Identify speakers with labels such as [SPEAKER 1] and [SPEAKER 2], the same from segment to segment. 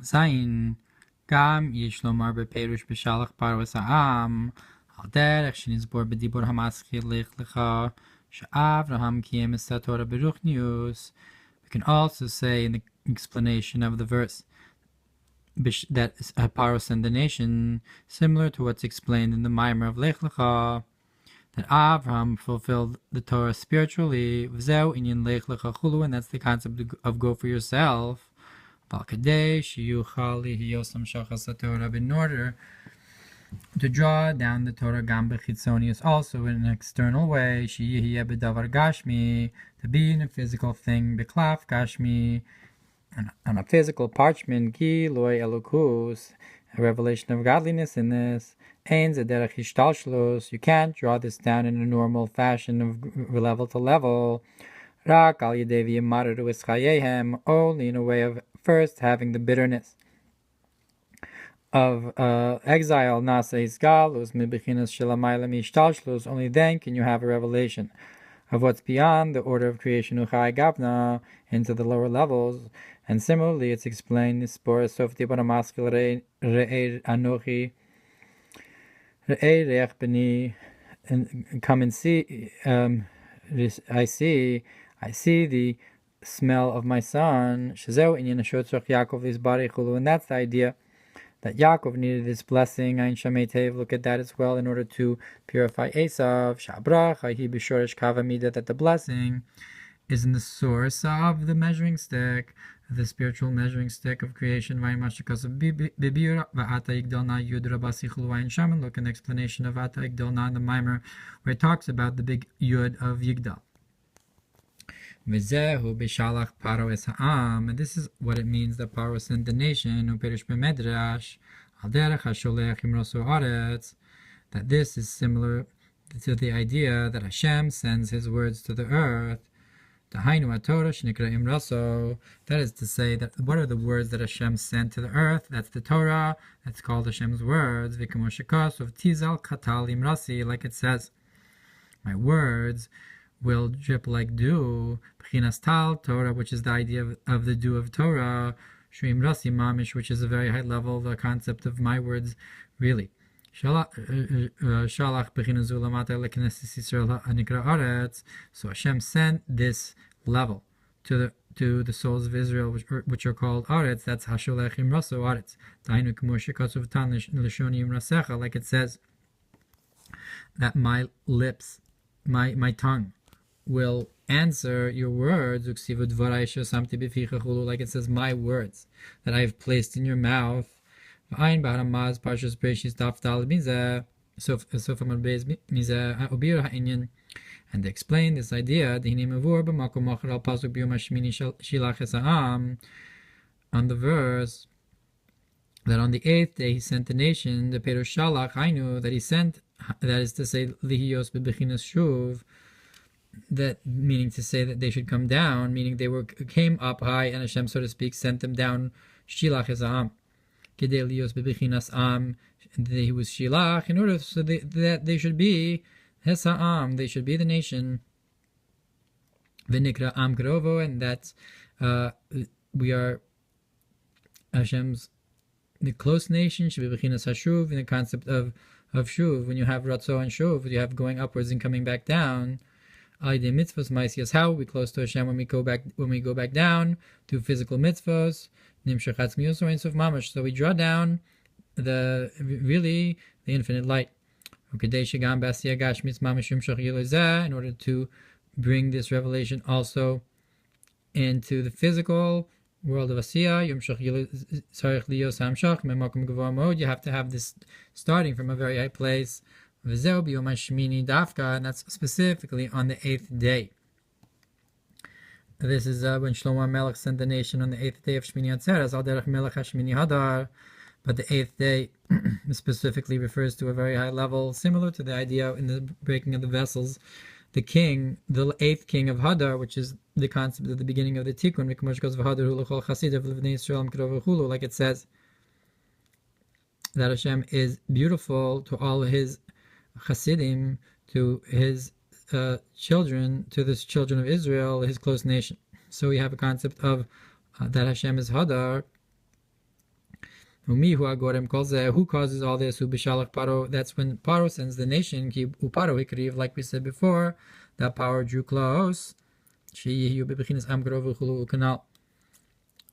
[SPEAKER 1] Zayin, Gam yesh lomar beperush Beshalach parvas ha'am, al derech shenizbor bedibur hamaschil lech lecha, she'avraham kiyem es Hatorah beruchnius. We can also say in the explanation of the verse that Haparos and the nation, similar to what's explained in the Mamar of Lech Lecha, that Avraham fulfilled the Torah spiritually, v'zeu inyan Lech Lecha chulu, and that's the concept of go for yourself. In order to draw down the Torah gam bechitzonius also in an external way, sheyihyeh b'davar gashmi, to be in a physical thing, beklaf gashmi, on a physical parchment, ki loy elokus, a revelation of godliness in this. Ein zederech hishtalshlos, you can't draw this down in a normal fashion of level to level. Rak al yedei v'yemareru es chayehem, only in a way of first having the bitterness of exile, nasa isgalus, mibechinas shelamayla mishtalshlos, only then can you have a revelation of what's beyond the order of creation, uchai gavna, into the lower levels. And similarly, it's explained, Nispor softi baramaskil re'er anochi, re'er re'ech b'ni, and come and see, I see the smell of my son, Shezeu inyan ashotzach Yaakov Yisbarechulu, and that's the idea that Yaakov needed this blessing. Ein Shametev, look at that as well, in order to purify Esav. Shabrach, Vayehi b'shoresh kavamida, that the blessing is in the source of the measuring stick, the spiritual measuring stick of creation. Look an explanation of Ata Yigdalna in the Mamar, where it talks about the big Yud of Yigdal. V'zehu Beshalach paro es ha'am, and this is what it means that Paro sent the nation, u'perish b'medrash, al derech ha'sholech imroso aretz, that this is similar to the idea that Hashem sends His words to the earth. Dahainu Hatorah shnikra imroso, that is to say, that what are the words that Hashem sent to the earth? That's the Torah, that's called Hashem's words. V'kamoshekos of tizal katal imrasi, like it says, my words will drip like dew, b'chinas tal Torah, which is the idea of the dew of Torah, shuim rasi mamish, which is a very high level, the concept of my words, really. Shalach b'chinazu lamata lekneses Yisrael ha'nikra aretz. So Hashem sent this level to the souls of Israel, which are called aretz. That's hasholech imraso aretz. Dainu k'mo shekatzuv tan l'shoni imrasecha, like it says that my lips, my tongue, will answer your words, like it says, my words that I have placed in your mouth. And they explain this idea on the verse that on the 8th day He sent the nation, the Beshalach, I knew that He sent, that is to say, Lihios bebechinas shuv, that meaning to say that they should come down, meaning they came up high, and Hashem, so to speak, sent them down. Shilach es am, kedei lios bebechinas am, and He was shilach in order so that they should be hesa'am, they should be the nation. V'nikra am grovo, and that's we are Hashem's the close nation. Should be bechinas hashuv, in the concept of shuv. When you have ratzo and shuv, you have going upwards and coming back down. Mitzvos, how are we close to Hashem when we go back down to physical mitzvos? So we draw down the infinite light. In order to bring this revelation also into the physical world of Asiyah, you have to have this starting from a very high place. And that's specifically on the 8th day. This is when Shlomo Melech sent the nation on the 8th day of Shmini Atzeres, al derech melech hashmini hadar. But the 8th day specifically refers to a very high level, similar to the idea in the breaking of the vessels. The 8th king of Hadar, which is the concept of the beginning of the Tikkun, like it says, that Hashem is beautiful to all His Chassidim, to His children, to the children of Israel, His close nation. So we have a concept of that Hashem is Hadar, Who causes all this? Beshalach Paro. That's when Paro sends the nation. Uparo Hikriv, like we said before, that Paro drew close.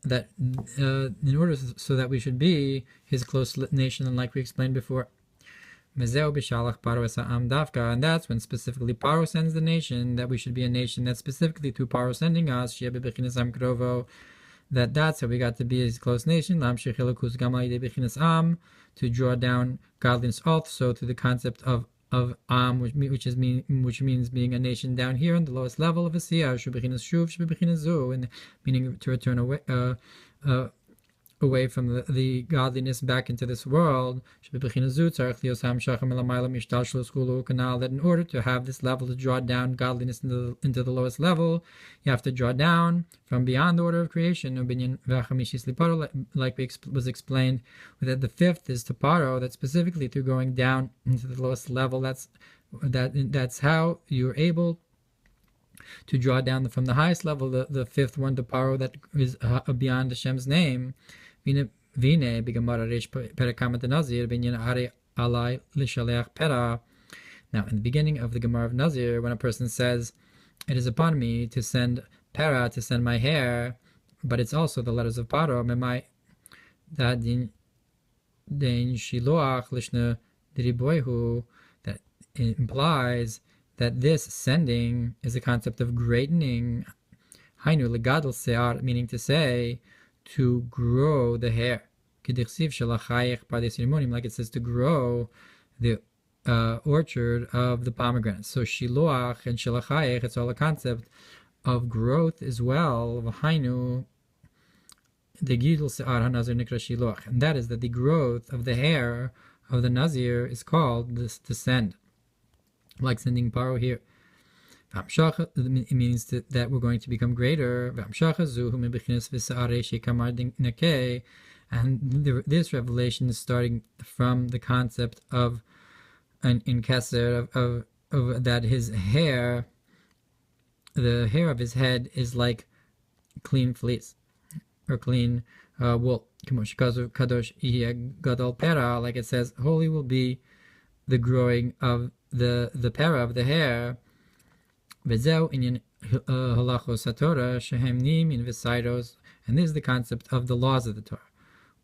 [SPEAKER 1] That in order so that we should be his close nation, and like we explained before. And that's when specifically Paro sends the nation, that we should be a nation that's specifically through Paro sending us, that's how we got to be his close nation, to draw down godliness also to the concept of Am, which means being a nation down here in the lowest level of a Siyah, meaning to return away from the godliness back into this world. That in order to have this level to draw down godliness into the lowest level, you have to draw down from beyond the order of creation. Like was explained, that the fifth is to Paro, that specifically through going down into the lowest level, that's how you're able to draw down from the highest level, the fifth one to Paro, that is beyond Hashem's name. Now, in the beginning of the Gemara of Nazir, when a person says, "It is upon me to send Pera, to send my hair," but it's also the letters of Paro, that implies that this sending is a concept of greatening, meaning to say, to grow the hair, like it says, to grow the orchard of the pomegranate. So shiloach and shilachayich, it's all a concept of growth as well. And that is that the growth of the hair of the Nazir is called this to send, like sending Paro here. It means that we're going to become greater. And this revelation is starting from the concept of in Keser of that his hair, the hair of his head is like clean fleece or clean wool. Like it says, holy will be the growing of the pera of the hair. And this is the concept of the laws of the Torah,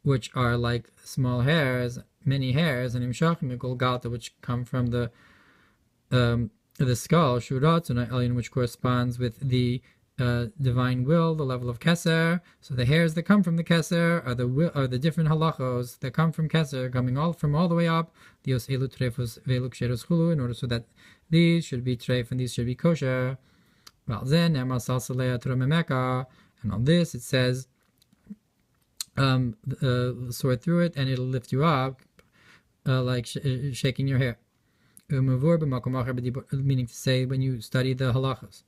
[SPEAKER 1] which are like small hairs, many hairs, and which come from the skull, which corresponds with the divine will, the level of Keser. So the hairs that come from the Keser are the different halachos that come from Keser, coming all the way up, in order so that these should be treif and these should be kosher. And on this it says, sort through it and it'll lift you up, like shaking your hair. Meaning to say, when you study the halachos.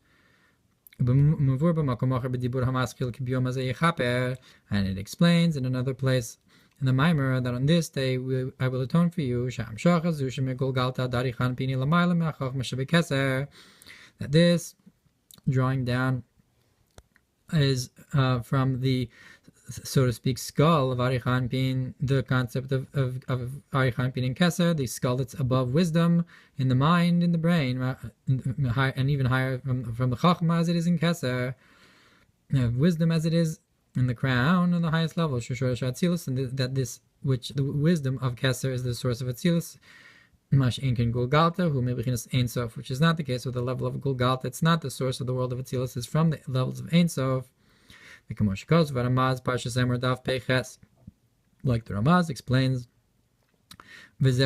[SPEAKER 1] And it explains in another place in the Mamar that on this day I will atone for you, that this drawing down is from the, so to speak, skull of Arichan Pin, the concept of Arichan Pin in Keser, the skull that's above wisdom in the mind, in the brain, and even higher from the Chachma as it is in Keser, wisdom as it is in the crown on the highest level, and that this, which the wisdom of Keser is the source of Atzilus, which is not the case with the level of Gulgalta. It's not the source of the world of Atzilus, it's from the levels of Ein Sof. Like the Ramaz explains, and this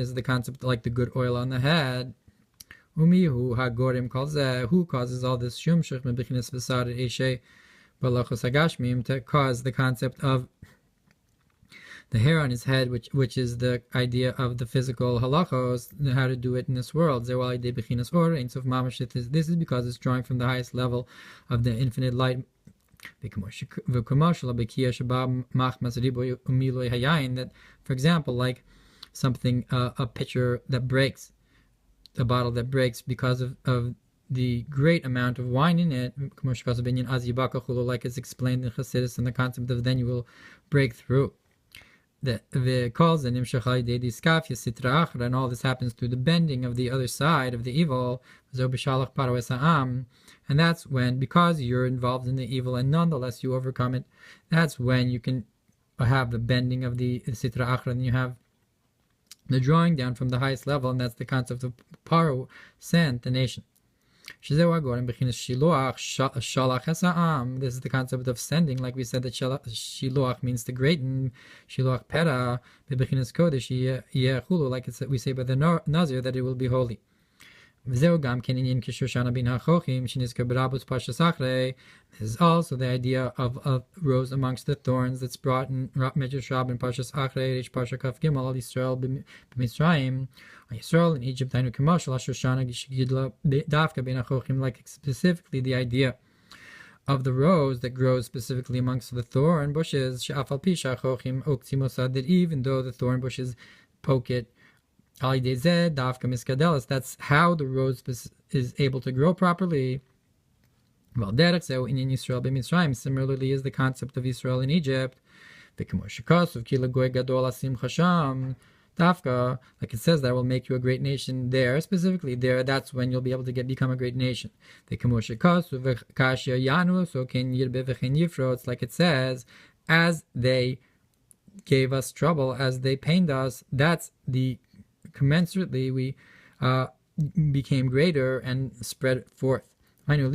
[SPEAKER 1] is the concept like the good oil on the head. Who causes all this to cause the concept of the hair on his head, which is the idea of the physical halachos, how to do it in this world. This is because it's drawing from the highest level of the infinite light. That, for example, like something, a pitcher that breaks, a bottle that breaks because of the great amount of wine in it, like it's explained in Chassidus, and the concept of then you will break through. The calls and and all this happens through the bending of the other side of the evil, and that's when, because you're involved in the evil and nonetheless you overcome it, that's when you can have the bending of the sitra achra, and you have the drawing down from the highest level, and that's the concept of paro, sent the nation. This is the concept of sending, like we said that shiluach means to greaten, shiluach pera, like we say by the Nazir, that it will be holy. This is also the idea of a rose amongst the thorns that's brought in Medrash Rab in Parshas Achrei, Parsha Kaf Gimel, Yisrael b'Mitzrayim, Yisrael in Egypt, Tainu K'mashal Shoshana Gidla Dafka Ben Achochim, like specifically the idea of the rose that grows specifically amongst the thorn bushes, She'afal Pisha Achochim Okti Mosad, that even though the thorn bushes poke it, that's how the rose is able to grow properly. Similarly is the concept of Israel in Egypt. Like it says that will make you a great nation there, specifically there, that's when you'll be able to become a great nation. It's like it says, as they gave us trouble, as they pained us, that's the commensurately we became greater and spread forth. So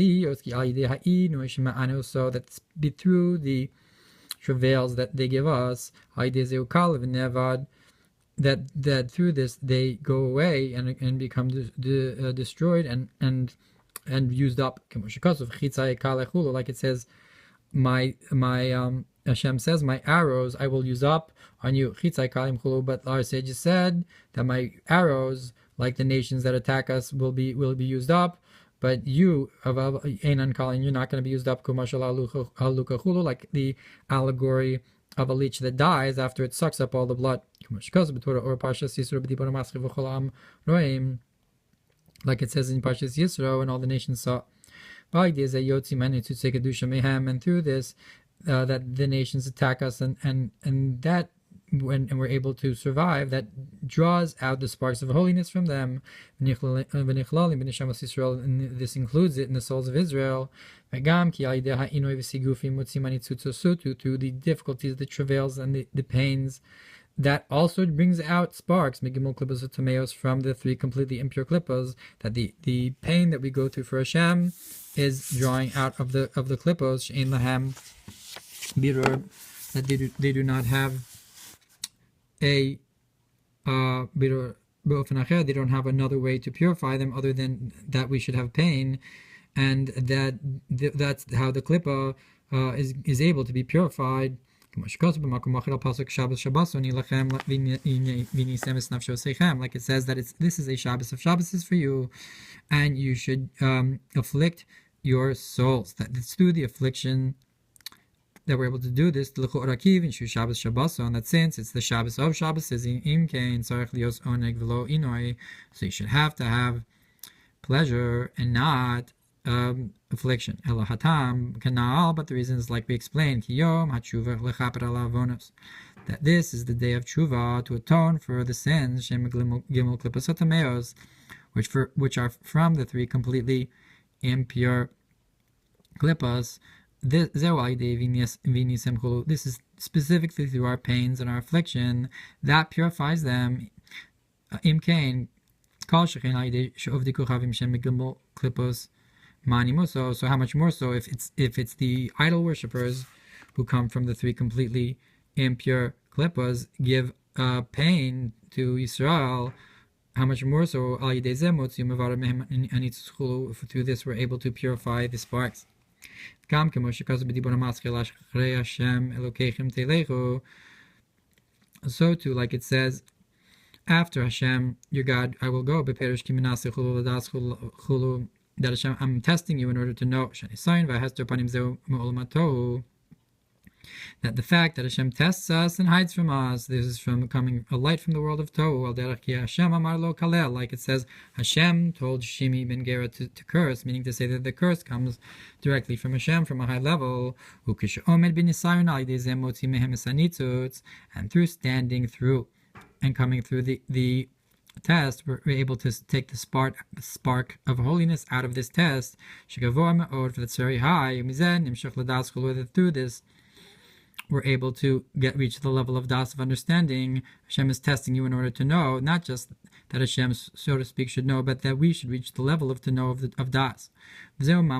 [SPEAKER 1] that through the travails that they give us, that through this they go away and become destroyed and used up. Like it says, my Hashem says, my arrows I will use up on you. But our sages said that my arrows, like the nations that attack us, will be used up. But you, you're not going to be used up. Like the allegory of a leech that dies after it sucks up all the blood. Like it says in Parshas Yisro, and all the nations saw. And through this, that the nations attack us, and that and we're able to survive, that draws out the sparks of holiness from them. And this includes it in the souls of Israel. Through the difficulties, the travails, and the pains, that also brings out sparks from the three completely impure klippas, that the pain that we go through for Hashem is drawing out of the klippos, she'ein lahem birur, that they do not have a birur b'ofen acher, they don't have another way to purify them other than that we should have pain, and that's how the klippa is able to be purified. Like it says that this is a Shabbos of Shabbos for you, and you should afflict your souls. That it's through the affliction that we're able to do this. In that sense, it's the Shabbos of Shabbos. So you should have to have pleasure and not affliction. But the reason is, like we explained, that this is the day of tshuva, to atone for the sins, which are from the three completely impure klippas. This is specifically through our pains and our affliction that purifies them. So how much more so if it's the idol worshippers who come from the three completely impure klippas give pain to Israel, how much more so through this we're able to purify the sparks. So too, like it says, after Hashem, your God, I will go. That Hashem, I'm testing you in order to know. That the fact that Hashem tests us and hides from us, this is from coming a light from the world of Tohu, al derech ki Hashem amar lo kalel, like it says, Hashem told Shimi ben Gera to curse, meaning to say that the curse comes directly from Hashem, from a high level, and through standing through and coming through the test, we're able to take the spark of holiness out of this test, that's very high, through this we're able to reach the level of das, of understanding. Hashem is testing you in order to know, not just that Hashem, so to speak, should know, but that we should reach the level of to know of das. And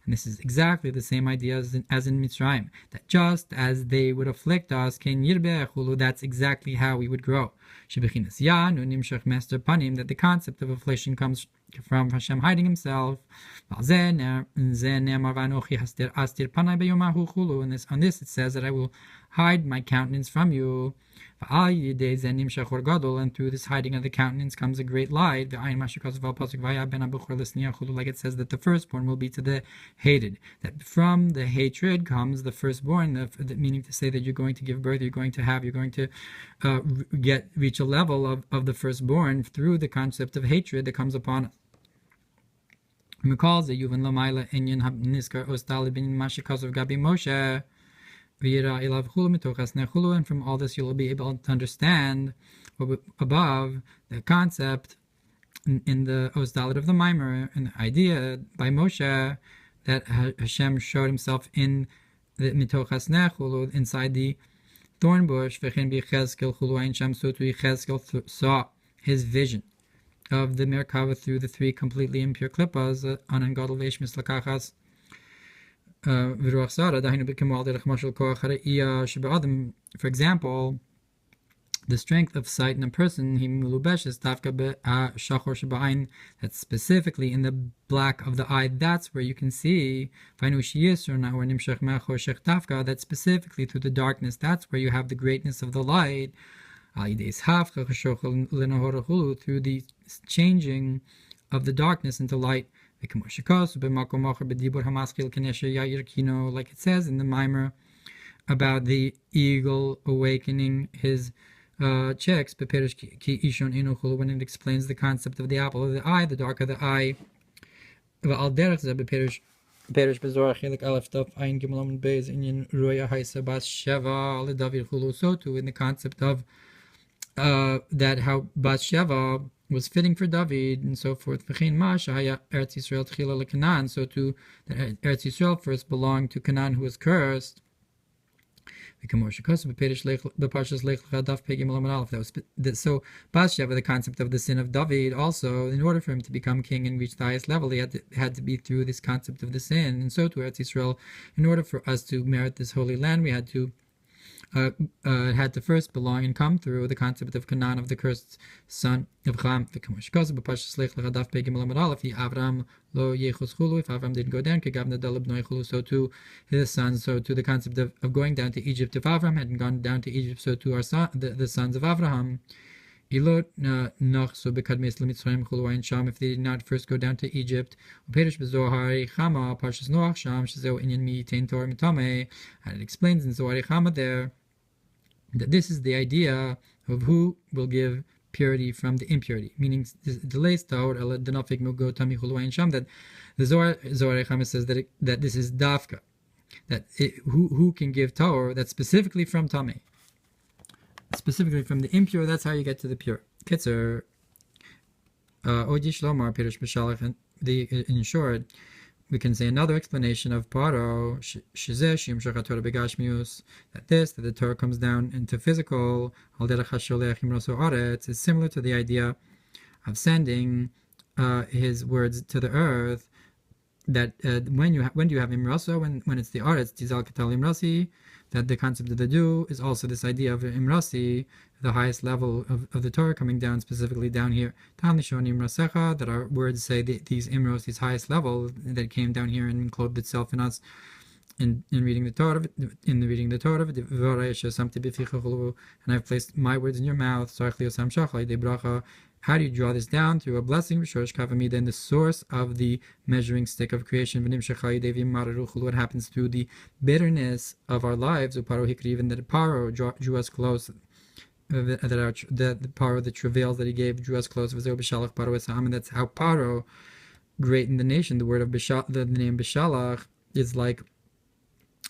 [SPEAKER 1] this is exactly the same idea as in Mitzrayim, that just as they would afflict us, that's exactly how we would grow. That the concept of affliction comes from Hashem hiding himself. And on this it says that I will hide my countenance from you. And through this hiding of the countenance comes a great light. Like it says that the firstborn will be to the hated. That from the hatred comes the firstborn, meaning to say that you're going to give birth, you're going to reach a level of the firstborn through the concept of hatred that comes upon us. And from all this you'll be able to understand above the concept in the Osdalit of the Mamar, and the idea by Moshe that Hashem showed himself in the Mitochas Nechulu, inside the thorn bush, so Yechezkel saw his vision of the Merkava through the three completely impure klippas, Anan Gadol Veish Mislakachas V'ruach Sara, Dahinu B'Kemal Derech Mashal Koach Hara'iyah Sheba'adam. For example, the strength of sight in a person, Himulubeshes Tafka Be'Shachor Sheba'ain, that's specifically in the black of the eye, that's where you can see, Fainush Yisr, or Nimshach Mechor Shech Tafka, that's specifically through the darkness, that's where you have the greatness of the light. Through the changing of the darkness into light, like it says in the Mamar about the eagle awakening his chicks, when it explains the concept of the apple of the eye, the dark of the eye. So too in the concept of that how Bathsheba was fitting for David and so forth. So too that Eretz Yisrael first belonged to Canaan, who was cursed. So Bathsheba, the concept of the sin of David, also, in order for him to become king and reach the highest level, he had to be through this concept of the sin. And so to Eretz Yisrael, in order for us to merit this holy land, we had to first belong and come through the concept of Canaan, of the cursed son of Ham. If Avram didn't go down, so to his sons, so to the concept of going down to Egypt. If Avram hadn't gone down to Egypt, so to our son, the sons of Avraham. If they did not first go down to Egypt, and it explains in Zohar Chama there that this is the idea of who will give purity from the impurity, meaning that the Zohar Chama says that this is dafka, that who can give Torah that's specifically from Tameh, specifically from the impure. That's how you get to the pure. Kitzer, Beshalach, and in short, we can say another explanation of Paro, that the Torah comes down into physical, is similar to the idea of sending his words to the earth. That when do you have Imrasa? When it's the Aretz, Tizal Katal Imrasi, that the concept of the dew is also this idea of Imrasi, the highest level of the Torah coming down, specifically down here. That our words say these Imros, these highest level that came down here and clothed itself in us in reading the Torah, and I've placed my words in your mouth, How do you draw this down? Through a blessing, then the source of the measuring stick of creation. What happens through the bitterness of our lives? Even that Paro drew us close. That the Paro, the travails that he gave, drew us close. And that's how Paro greatened the nation. The word of the name Beshalach is like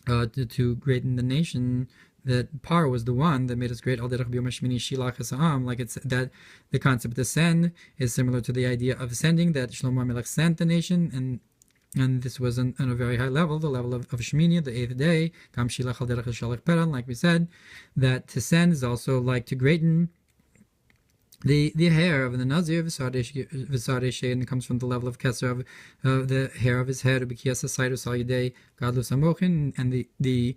[SPEAKER 1] to greaten the nation. That Paro was the one that made us great. Like it's that the concept of send is similar to the idea of sending, that Shlomo HaMelech sent the nation, and this was on a very high level, the level of Shemini, the 8th day. Like we said, that to send is also like to greaten the hair of the Nazir, and it comes from the level of Keser of the hair of his head, and the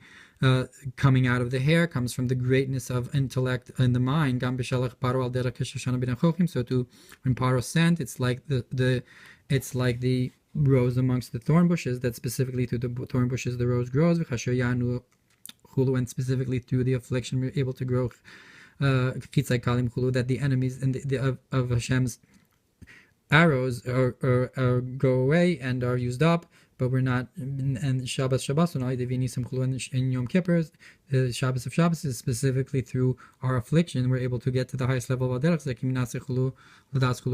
[SPEAKER 1] coming out of the hair comes from the greatness of intellect in the mind. So when Paro sent, it's like the rose amongst the thorn bushes, that specifically through the thorn bushes the rose grows, and specifically through the affliction we're able to grow that the enemies of Hashem's arrows go away and are used up, but we're not. And Shabbos and Yom Kippur, the Shabbos of Shabbos is specifically through our affliction we're able to get to the highest level of Aderech.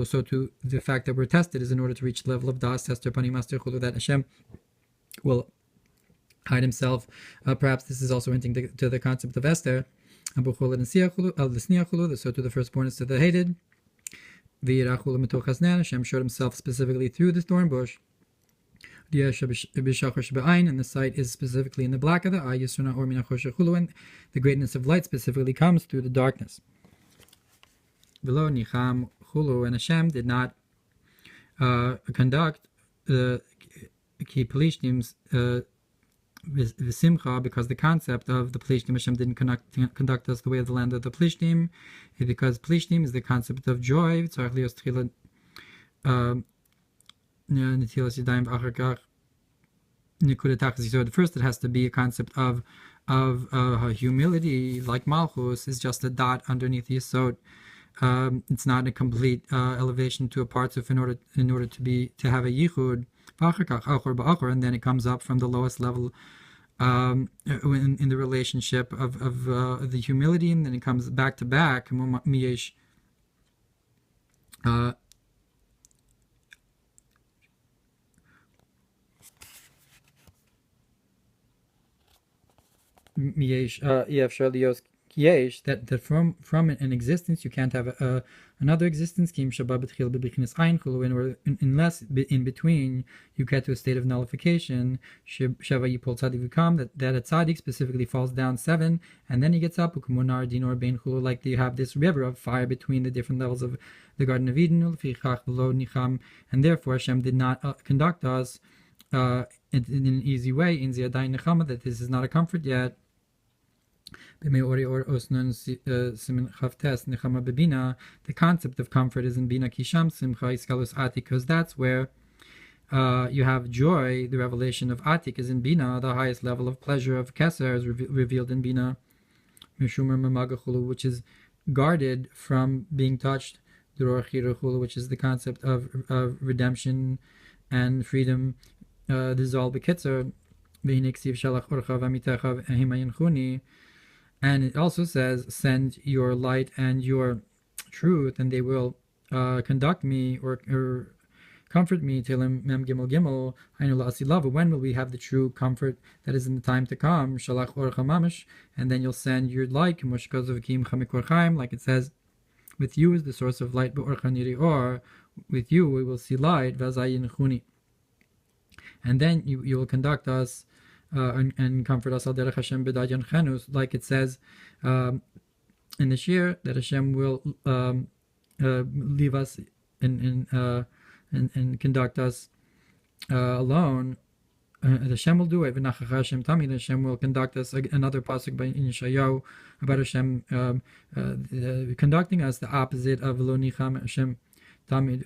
[SPEAKER 1] So to the fact that we're tested is in order to reach the level of Das Tester Pani Master Chulu, that Hashem will hide Himself. Perhaps this is also hinting to the concept of Esther. So to the firstborn is to the hated. Hashem showed Himself specifically through the thorn bush. And the sight is specifically in the black of the eye. And the greatness of light specifically comes through the darkness. And Hashem did not conduct the Plishtim's V'simcha, because the concept of the Plishtim, Hashem didn't conduct us the way of the land of the Plishtim, because Plishtim is the concept of joy. So at first it has to be a concept of humility, like Malchus is just a dot underneath the Yesod. It's not a complete elevation to a partzuf in order to have a yichud, and then it comes up from the lowest level in the relationship of the humility, and then it comes back to back. That from an existence you can't have another existence, unless in between you get to a state of nullification, that a tzaddik specifically falls down 7 and then he gets up, like you have this river of fire between the different levels of the Garden of Eden, and therefore Hashem did not conduct us in an easy way, that this is not a comfort yet. The concept of comfort is in Bina Kisham Simcha Iskalus Atik, because that's where you have joy. The revelation of Atik is in Bina. The highest level of pleasure of Keser is revealed in Bina, which is guarded from being touched, which is the concept of redemption and freedom. This is all Bekitzer. And it also says, send your light and your truth, and they will conduct me or comfort me till Mem Gimel Gimel. When will we have the true comfort that is in the time to come? Shalach Orcha Mamish, and then you'll send your light, like it says, with you is the source of light, or with you we will see light, and then you will conduct us and comfort us, like it says in the Shir, that Hashem will leave us and conduct us alone. Hashem will do it. Hashem will conduct us. Another pasuk by Yeshayahu about Hashem conducting us, the opposite of Lo Nicham. Hashem Tamid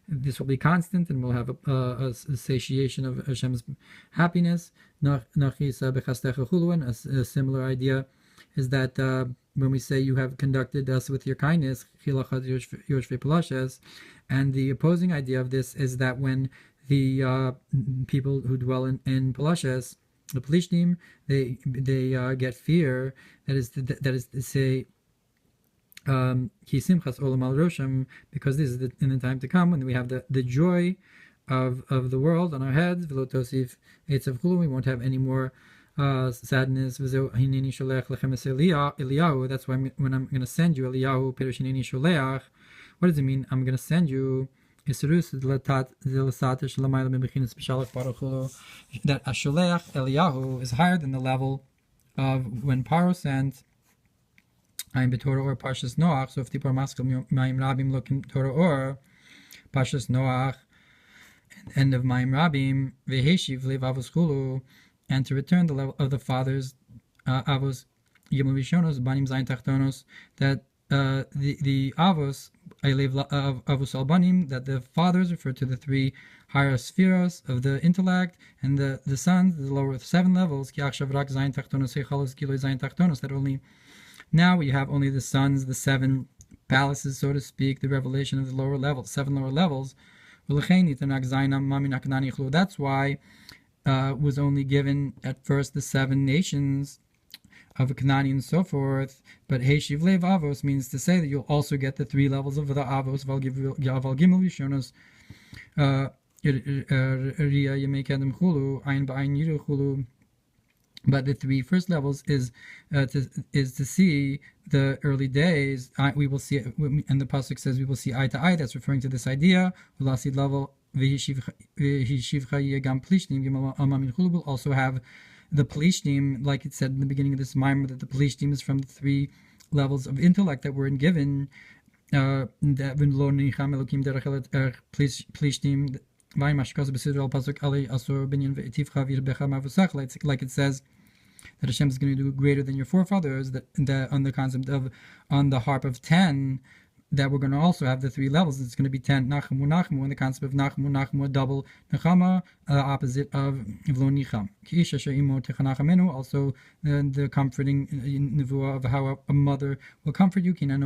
[SPEAKER 1] and this will be constant, and we'll have a satiation of Hashem's happiness. A similar idea is that when we say you have conducted us with your kindness, and the opposing idea of this is that when the people who dwell in Pelashes, the Pelishtim, they get fear. That is to say, because this is in the time to come when we have the joy of the world on our heads. We won't have any more sadness. That's why when I'm going to send you Eliyahu, what does it mean? I'm going to send you that Asholech Eliyahu is higher than the level of when Paro sent I'm Torah or Parshas Noach. So if the Parmaskel Mayim Rabim look in Torah or Parshas Noach, end of Mayim Rabim, Vayehi v'lev avos chulu, and to return the level of the fathers, avos Yimel Rishonos Banim Zayin Tachtonos, that the avos avos al banim, that the fathers refer to the three higher spheres of the intellect, and the sons the lower 7 levels. That only now we have only the sons, the 7 palaces, so to speak, the revelation of the lower levels, 7 lower levels. That's why was only given at first the 7 nations of Canaan and so forth. But Heishiv Lev Avos means to say that you'll also get the 3 levels of the Avos. Val Gimel Rishonos Riya Yemei Kedem Chulu Ayin Ba'ayin Yiru Chulu. But the 3 first levels is to see the early days. We will see, and the pasuk says we will see eye to eye. That's referring to this idea. We'll also have the Pelishtim, like it said in the beginning of this Mamar, that the Pelishtim is from the 3 levels of intellect that were given. Pelishtim. Like it says that Hashem is going to do greater than your forefathers, that on the concept of on the harp of 10, that we're going to also have the 3 levels. It's going to be 10 Nachamu Nachamu, and the concept of Nachamu double Nachama, opposite of Vlo Nicham. Also the comforting nevuah of how a mother will comfort you, and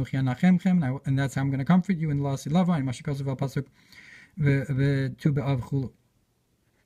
[SPEAKER 1] that's how I'm going to comfort you in the last lava and Mashikazav al Pasuk.